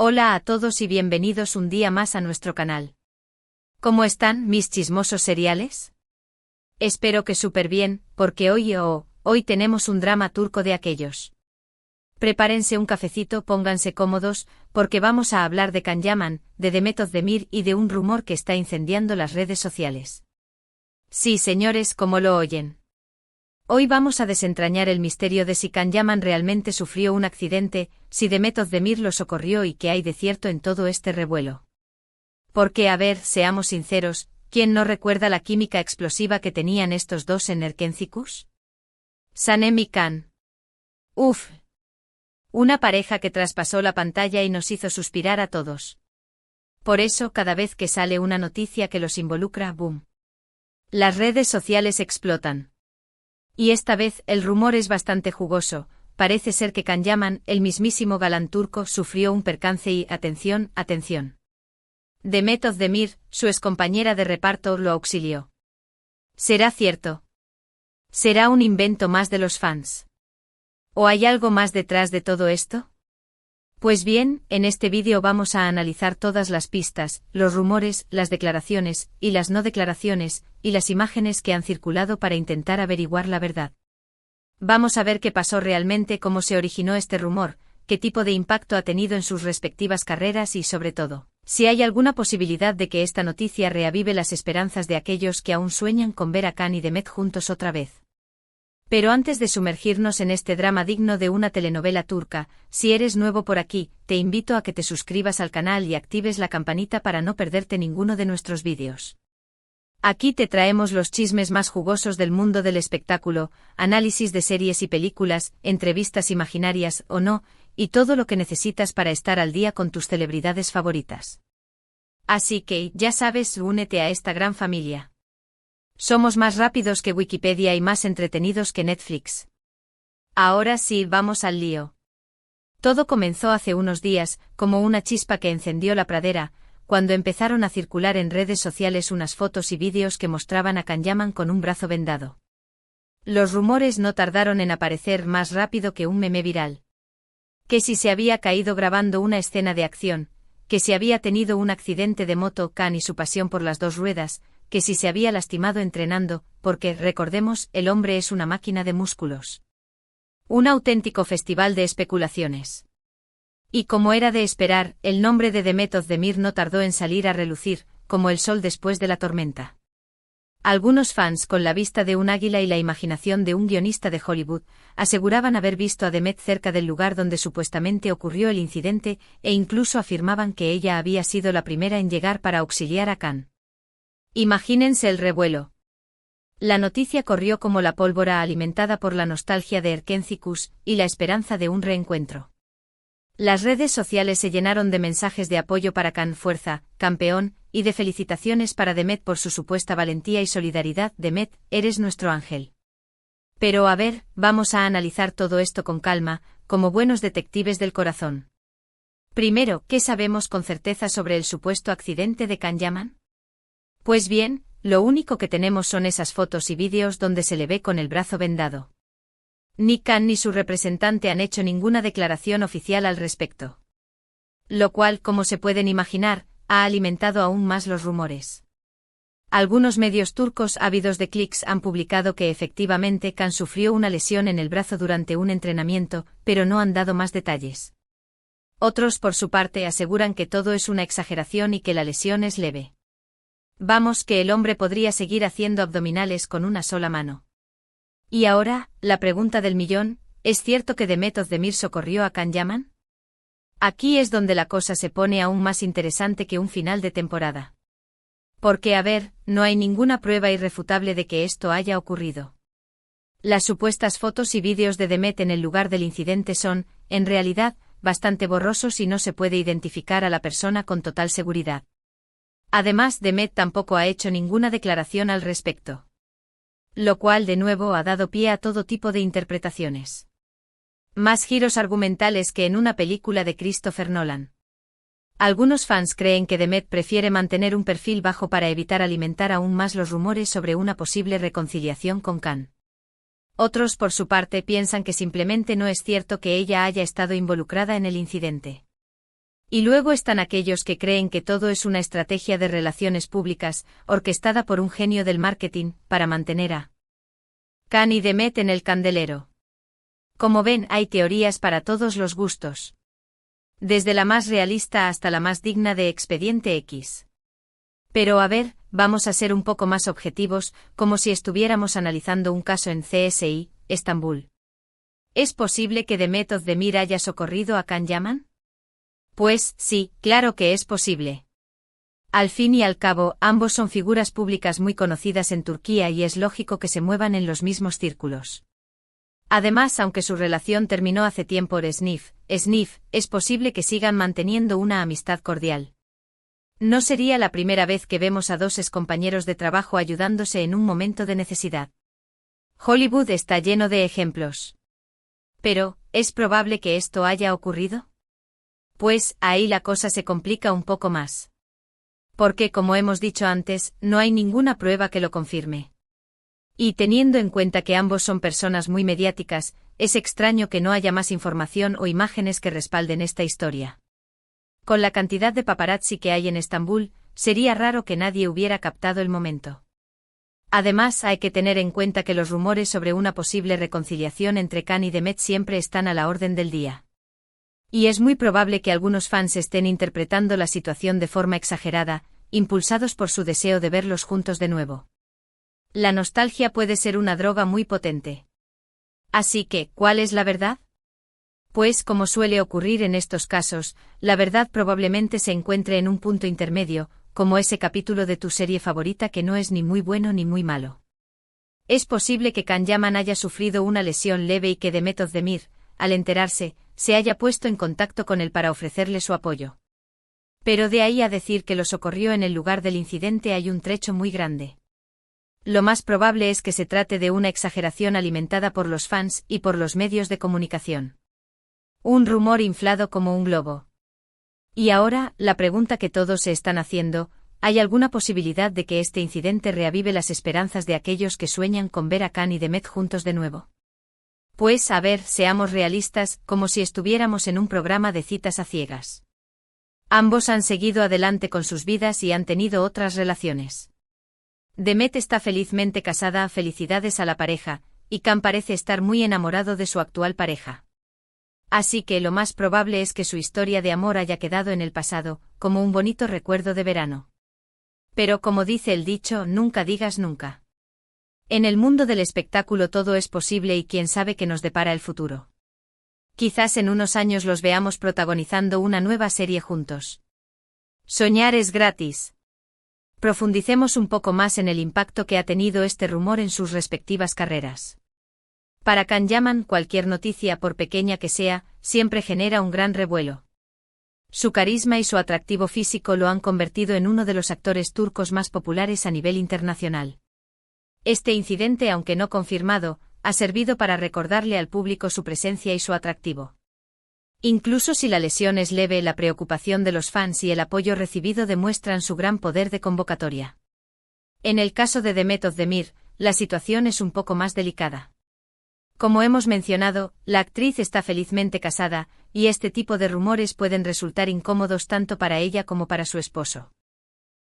Hola a todos y bienvenidos un día más a nuestro canal. ¿Cómo están, mis chismosos seriales? Espero que súper bien, porque hoy tenemos un drama turco de aquellos. Prepárense un cafecito, pónganse cómodos, porque vamos a hablar de Can Yaman, de Demet Özdemir y de un rumor que está incendiando las redes sociales. Sí, señores, como lo oyen. Hoy vamos a desentrañar el misterio de si Can Yaman realmente sufrió un accidente, si Demet Özdemir lo socorrió y qué hay de cierto en todo este revuelo. Porque, a ver, seamos sinceros, ¿quién no recuerda la química explosiva que tenían estos dos en Erkencikus? Sanem y Can. Uf. Una pareja que traspasó la pantalla y nos hizo suspirar a todos. Por eso, cada vez que sale una noticia que los involucra, ¡boom! Las redes sociales explotan. Y esta vez el rumor es bastante jugoso, parece ser que Can Yaman, el mismísimo galán turco, sufrió un percance y, atención, Demet Özdemir, su excompañera de reparto, lo auxilió. ¿Será cierto? ¿Será un invento más de los fans? ¿O hay algo más detrás de todo esto? Pues bien, en este vídeo vamos a analizar todas las pistas, los rumores, las declaraciones, y las no declaraciones, y las imágenes que han circulado para intentar averiguar la verdad. Vamos a ver qué pasó realmente, cómo se originó este rumor, qué tipo de impacto ha tenido en sus respectivas carreras y, sobre todo, si hay alguna posibilidad de que esta noticia reavive las esperanzas de aquellos que aún sueñan con ver a Can y Demet juntos otra vez. Pero antes de sumergirnos en este drama digno de una telenovela turca, si eres nuevo por aquí, te invito a que te suscribas al canal y actives la campanita para no perderte ninguno de nuestros vídeos. Aquí te traemos los chismes más jugosos del mundo del espectáculo, análisis de series y películas, entrevistas imaginarias o no, y todo lo que necesitas para estar al día con tus celebridades favoritas. Así que, ya sabes, únete a esta gran familia. Somos más rápidos que Wikipedia y más entretenidos que Netflix. Ahora sí, vamos al lío. Todo comenzó hace unos días, como una chispa que encendió la pradera, cuando empezaron a circular en redes sociales unas fotos y vídeos que mostraban a Can Yaman con un brazo vendado. Los rumores no tardaron en aparecer más rápido que un meme viral. Que si se había caído grabando una escena de acción, que si había tenido un accidente de moto Can y su pasión por las dos ruedas, que si se había lastimado entrenando, porque, recordemos, el hombre es una máquina de músculos. Un auténtico festival de especulaciones. Y como era de esperar, el nombre de Demet Özdemir no tardó en salir a relucir, como el sol después de la tormenta. Algunos fans, con la vista de un águila y la imaginación de un guionista de Hollywood, aseguraban haber visto a Demet cerca del lugar donde supuestamente ocurrió el incidente, e incluso afirmaban que ella había sido la primera en llegar para auxiliar a Can. Imagínense el revuelo. La noticia corrió como la pólvora alimentada por la nostalgia de Erkencikus y la esperanza de un reencuentro. Las redes sociales se llenaron de mensajes de apoyo para Can, fuerza, campeón, y de felicitaciones para Demet por su supuesta valentía y solidaridad. Demet, eres nuestro ángel. Pero a ver, vamos a analizar todo esto con calma, como buenos detectives del corazón. Primero, ¿qué sabemos con certeza sobre el supuesto accidente de Can Yaman? Pues bien, lo único que tenemos son esas fotos y vídeos donde se le ve con el brazo vendado. Ni Can ni su representante han hecho ninguna declaración oficial al respecto. Lo cual, como se pueden imaginar, ha alimentado aún más los rumores. Algunos medios turcos ávidos de clics han publicado que efectivamente Can sufrió una lesión en el brazo durante un entrenamiento, pero no han dado más detalles. Otros, por su parte, aseguran que todo es una exageración y que la lesión es leve. Vamos, que el hombre podría seguir haciendo abdominales con una sola mano. Y ahora, la pregunta del millón, ¿es cierto que Demet Özdemir socorrió a Can Yaman? Aquí es donde la cosa se pone aún más interesante que un final de temporada. Porque, a ver, no hay ninguna prueba irrefutable de que esto haya ocurrido. Las supuestas fotos y vídeos de Demet en el lugar del incidente son, en realidad, bastante borrosos y no se puede identificar a la persona con total seguridad. Además, Demet tampoco ha hecho ninguna declaración al respecto. Lo cual de nuevo ha dado pie a todo tipo de interpretaciones. Más giros argumentales que en una película de Christopher Nolan. Algunos fans creen que Demet prefiere mantener un perfil bajo para evitar alimentar aún más los rumores sobre una posible reconciliación con Can. Otros, por su parte, piensan que simplemente no es cierto que ella haya estado involucrada en el incidente. Y luego están aquellos que creen que todo es una estrategia de relaciones públicas, orquestada por un genio del marketing, para mantener a Khan y Demet en el candelero. Como ven, hay teorías para todos los gustos. Desde la más realista hasta la más digna de Expediente X. Pero a ver, vamos a ser un poco más objetivos, como si estuviéramos analizando un caso en CSI, Estambul. ¿Es posible que Demet Özdemir haya socorrido a Can Yaman? Pues sí, claro que es posible. Al fin y al cabo, ambos son figuras públicas muy conocidas en Turquía y es lógico que se muevan en los mismos círculos. Además, aunque su relación terminó hace tiempo por Sniff, es posible que sigan manteniendo una amistad cordial. No sería la primera vez que vemos a dos excompañeros de trabajo ayudándose en un momento de necesidad. Hollywood está lleno de ejemplos. Pero, ¿es probable que esto haya ocurrido? Pues, ahí la cosa se complica un poco más. Porque, como hemos dicho antes, no hay ninguna prueba que lo confirme. Y teniendo en cuenta que ambos son personas muy mediáticas, es extraño que no haya más información o imágenes que respalden esta historia. Con la cantidad de paparazzi que hay en Estambul, sería raro que nadie hubiera captado el momento. Además, hay que tener en cuenta que los rumores sobre una posible reconciliación entre Khan y Demet siempre están a la orden del día. Y es muy probable que algunos fans estén interpretando la situación de forma exagerada, impulsados por su deseo de verlos juntos de nuevo. La nostalgia puede ser una droga muy potente. Así que, ¿cuál es la verdad? Pues, como suele ocurrir en estos casos, la verdad probablemente se encuentre en un punto intermedio, como ese capítulo de tu serie favorita que no es ni muy bueno ni muy malo. Es posible que Can Yaman haya sufrido una lesión leve y que Demet Özdemir, al enterarse, se haya puesto en contacto con él para ofrecerle su apoyo. Pero de ahí a decir que lo socorrió en el lugar del incidente hay un trecho muy grande. Lo más probable es que se trate de una exageración alimentada por los fans y por los medios de comunicación. Un rumor inflado como un globo. Y ahora, la pregunta que todos se están haciendo, ¿hay alguna posibilidad de que este incidente reavive las esperanzas de aquellos que sueñan con ver a Khan y Demet juntos de nuevo? Pues, a ver, seamos realistas, como si estuviéramos en un programa de citas a ciegas. Ambos han seguido adelante con sus vidas y han tenido otras relaciones. Demet está felizmente casada, felicidades a la pareja, y Khan parece estar muy enamorado de su actual pareja. Así que lo más probable es que su historia de amor haya quedado en el pasado, como un bonito recuerdo de verano. Pero como dice el dicho, nunca digas nunca. En el mundo del espectáculo todo es posible y quién sabe qué nos depara el futuro. Quizás en unos años los veamos protagonizando una nueva serie juntos. Soñar es gratis. Profundicemos un poco más en el impacto que ha tenido este rumor en sus respectivas carreras. Para Can Yaman, cualquier noticia, por pequeña que sea, siempre genera un gran revuelo. Su carisma y su atractivo físico lo han convertido en uno de los actores turcos más populares a nivel internacional. Este incidente, aunque no confirmado, ha servido para recordarle al público su presencia y su atractivo. Incluso si la lesión es leve, la preocupación de los fans y el apoyo recibido demuestran su gran poder de convocatoria. En el caso de Demet Özdemir, la situación es un poco más delicada. Como hemos mencionado, la actriz está felizmente casada, y este tipo de rumores pueden resultar incómodos tanto para ella como para su esposo.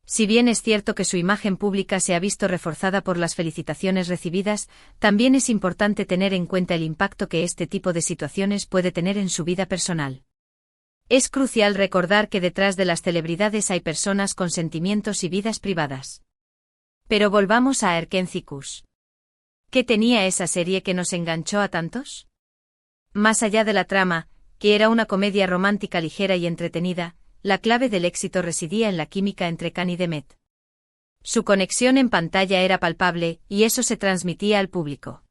Si bien es cierto que su imagen pública se ha visto reforzada por las felicitaciones recibidas, también es importante tener en cuenta el impacto que este tipo de situaciones puede tener en su vida personal. Es crucial recordar que detrás de las celebridades hay personas con sentimientos y vidas privadas. Pero volvamos a Erken Cikus. ¿Qué tenía esa serie que nos enganchó a tantos? Más allá de la trama, que era una comedia romántica ligera y entretenida, la clave del éxito residía en la química entre Khan y Demet. Su conexión en pantalla era palpable, y eso se transmitía al público.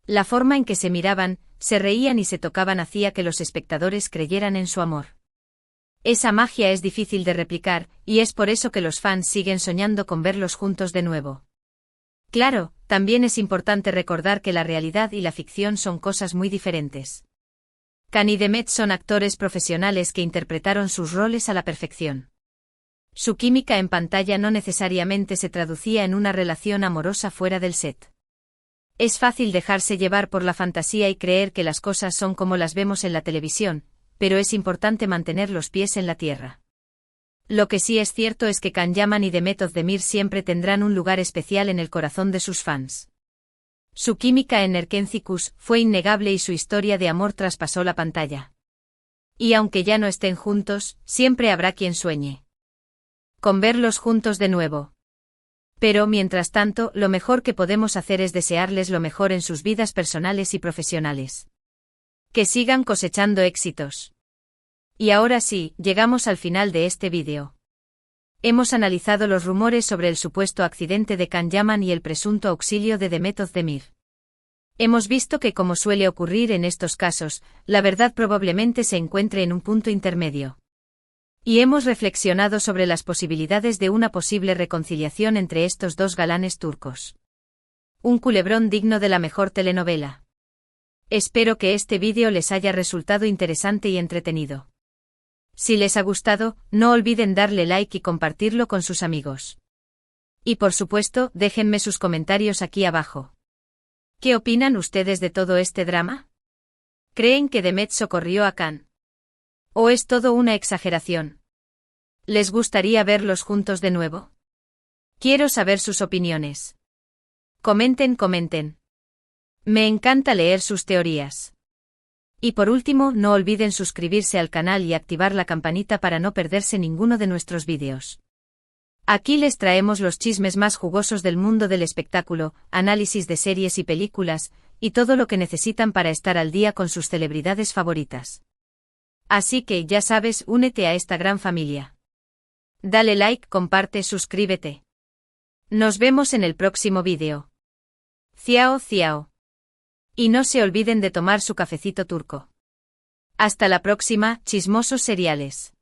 La forma en que se miraban, se reían y se tocaban hacía que los espectadores creyeran en su amor. Esa magia es difícil de replicar, y es por eso que los fans siguen soñando con verlos juntos de nuevo. Claro, también es importante recordar que la realidad y la ficción son cosas muy diferentes. Khan y Demet son actores profesionales que interpretaron sus roles a la perfección. Su química en pantalla no necesariamente se traducía en una relación amorosa fuera del set. Es fácil dejarse llevar por la fantasía y creer que las cosas son como las vemos en la televisión, pero es importante mantener los pies en la tierra. Lo que sí es cierto es que Can Yaman y Demet Özdemir siempre tendrán un lugar especial en el corazón de sus fans. Su química en Erkencicus fue innegable y su historia de amor traspasó la pantalla. Y aunque ya no estén juntos, siempre habrá quien sueñe con verlos juntos de nuevo. Pero, mientras tanto, lo mejor que podemos hacer es desearles lo mejor en sus vidas personales y profesionales. Que sigan cosechando éxitos. Y ahora sí, llegamos al final de este vídeo. Hemos analizado los rumores sobre el supuesto accidente de Can Yaman y el presunto auxilio de Demet Özdemir. Hemos visto que, como suele ocurrir en estos casos, la verdad probablemente se encuentre en un punto intermedio. Y hemos reflexionado sobre las posibilidades de una posible reconciliación entre estos dos galanes turcos. Un culebrón digno de la mejor telenovela. Espero que este vídeo les haya resultado interesante y entretenido. Si les ha gustado, no olviden darle like y compartirlo con sus amigos. Y por supuesto, déjenme sus comentarios aquí abajo. ¿Qué opinan ustedes de todo este drama? ¿Creen que Demet socorrió a Can? ¿O es todo una exageración? ¿Les gustaría verlos juntos de nuevo? Quiero saber sus opiniones. Comenten. Me encanta leer sus teorías. Y por último, no olviden suscribirse al canal y activar la campanita para no perderse ninguno de nuestros vídeos. Aquí les traemos los chismes más jugosos del mundo del espectáculo, análisis de series y películas, y todo lo que necesitan para estar al día con sus celebridades favoritas. Así que, ya sabes, únete a esta gran familia. Dale like, comparte, suscríbete. Nos vemos en el próximo vídeo. Ciao. Y no se olviden de tomar su cafecito turco. Hasta la próxima, chismosos seriales.